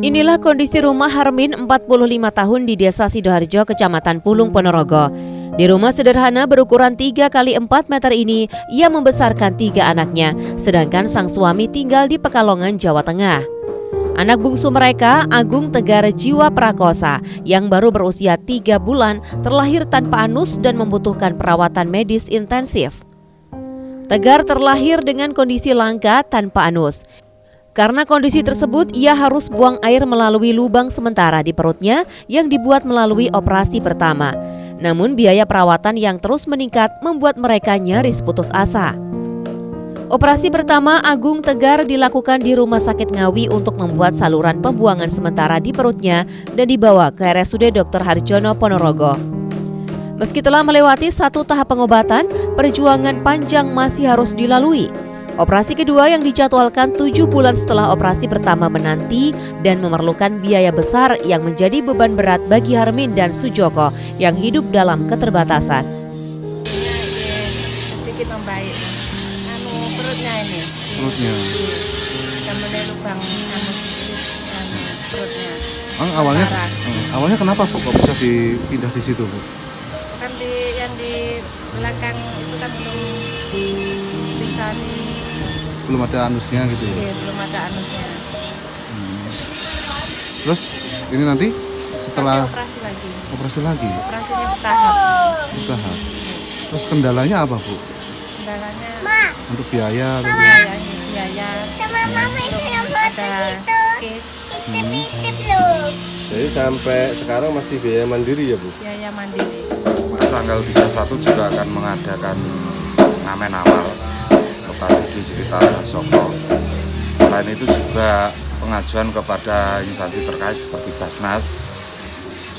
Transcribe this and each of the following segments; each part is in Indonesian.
Inilah kondisi rumah Harmin 45 tahun di Desa Sidoharjo, Kecamatan Pulung, Ponorogo. Di rumah sederhana berukuran 3 x 4 meter ini, ia membesarkan 3 anaknya, sedangkan sang suami tinggal di Pekalongan, Jawa Tengah. Anak bungsu mereka, Agung Tegar Jiwa Prakosa, yang baru berusia 3 bulan, terlahir tanpa anus dan membutuhkan perawatan medis intensif. Tegar terlahir dengan kondisi langka tanpa anus. Karena kondisi tersebut, ia harus buang air melalui lubang sementara di perutnya yang dibuat melalui operasi pertama. Namun biaya perawatan yang terus meningkat membuat mereka nyaris putus asa. Operasi pertama Agung Tegar dilakukan di Rumah Sakit Ngawi untuk membuat saluran pembuangan sementara di perutnya dan dibawa ke RSUD Dr. Harjono, Ponorogo. Meski telah melewati 1 tahap pengobatan, perjuangan panjang masih harus dilalui. Operasi kedua yang dijadwalkan 7 bulan setelah operasi pertama menanti dan memerlukan biaya besar yang menjadi beban berat bagi Harmin dan Sujoko yang hidup dalam keterbatasan. Sedikit membaik. Perutnya ini. Perutnya. Kemudian lubang perutnya. Awalnya kenapa kok bisa dipindah di situ, Bu? Kan yang di belakang itu kan belum ada anusnya gitu ya? Iya, belum ada anusnya. Terus ini nanti setelah operasi lagi. Operasinya bertahap. Terus kendalanya apa, Bu? Kendalanya untuk biaya atau biaya. Ada case. Jadi sampai sekarang masih biaya mandiri ya, Bu? Biaya mandiri. Tanggal 31 juga akan mengadakan ngamen awal di sekitar Soko. Selain itu juga pengajuan kepada instansi terkait seperti Basnas.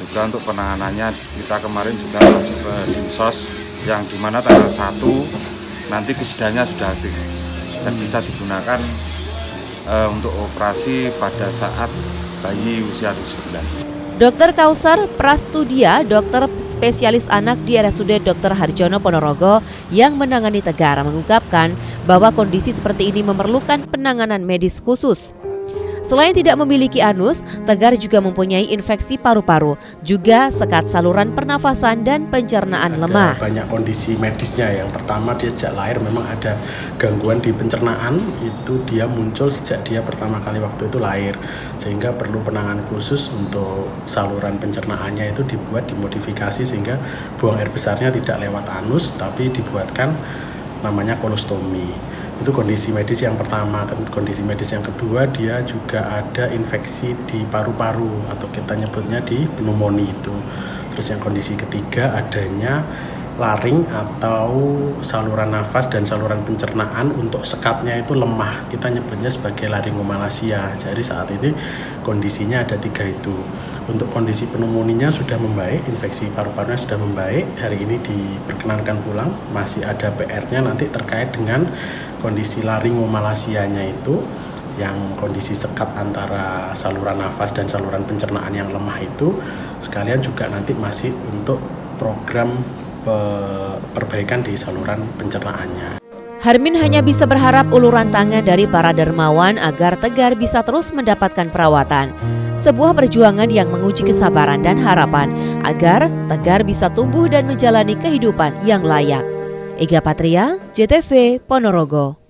Juga untuk penanganannya kita kemarin juga masuk ke Dinsos yang dimana tanggal 1 nanti kesedaannya sudah aktif dan bisa digunakan untuk operasi pada saat bayi usia 7 bulan. Dr. Kausar Prastudia, dokter spesialis anak di RSUD Dr. Harjono, Ponorogo yang menangani Tegar, mengungkapkan bahwa kondisi seperti ini memerlukan penanganan medis khusus. Selain tidak memiliki anus, Tegar juga mempunyai infeksi paru-paru, juga sekat saluran pernafasan dan pencernaan lemah. Banyak kondisi medisnya. Yang pertama, dia sejak lahir memang ada gangguan di pencernaan, itu dia muncul sejak dia pertama kali waktu itu lahir, sehingga perlu penanganan khusus untuk saluran pencernaannya itu dimodifikasi sehingga buang air besarnya tidak lewat anus, tapi dibuatkan namanya kolostomi. Itu kondisi medis yang pertama. Kondisi medis yang kedua, dia juga ada infeksi di paru-paru atau kita nyebutnya di pneumonia itu. Terus yang kondisi ketiga, adanya laring atau saluran nafas dan saluran pencernaan untuk sekatnya itu lemah. Kita nyebutnya sebagai laringomalacia. Jadi saat ini kondisinya ada 3 itu. Untuk kondisi pneumonia sudah membaik, infeksi paru-parunya sudah membaik. Hari ini diperkenankan pulang. Masih ada PR-nya nanti terkait dengan kondisi laringomalacianya itu, yang kondisi sekat antara saluran nafas dan saluran pencernaan yang lemah itu. Sekalian juga nanti masih untuk program perbaikan di saluran pencernaannya. Harmin hanya bisa berharap uluran tangan dari para dermawan agar Tegar bisa terus mendapatkan perawatan. Sebuah perjuangan yang menguji kesabaran dan harapan agar Tegar bisa tumbuh dan menjalani kehidupan yang layak. Ega Patria, JTV, Ponorogo.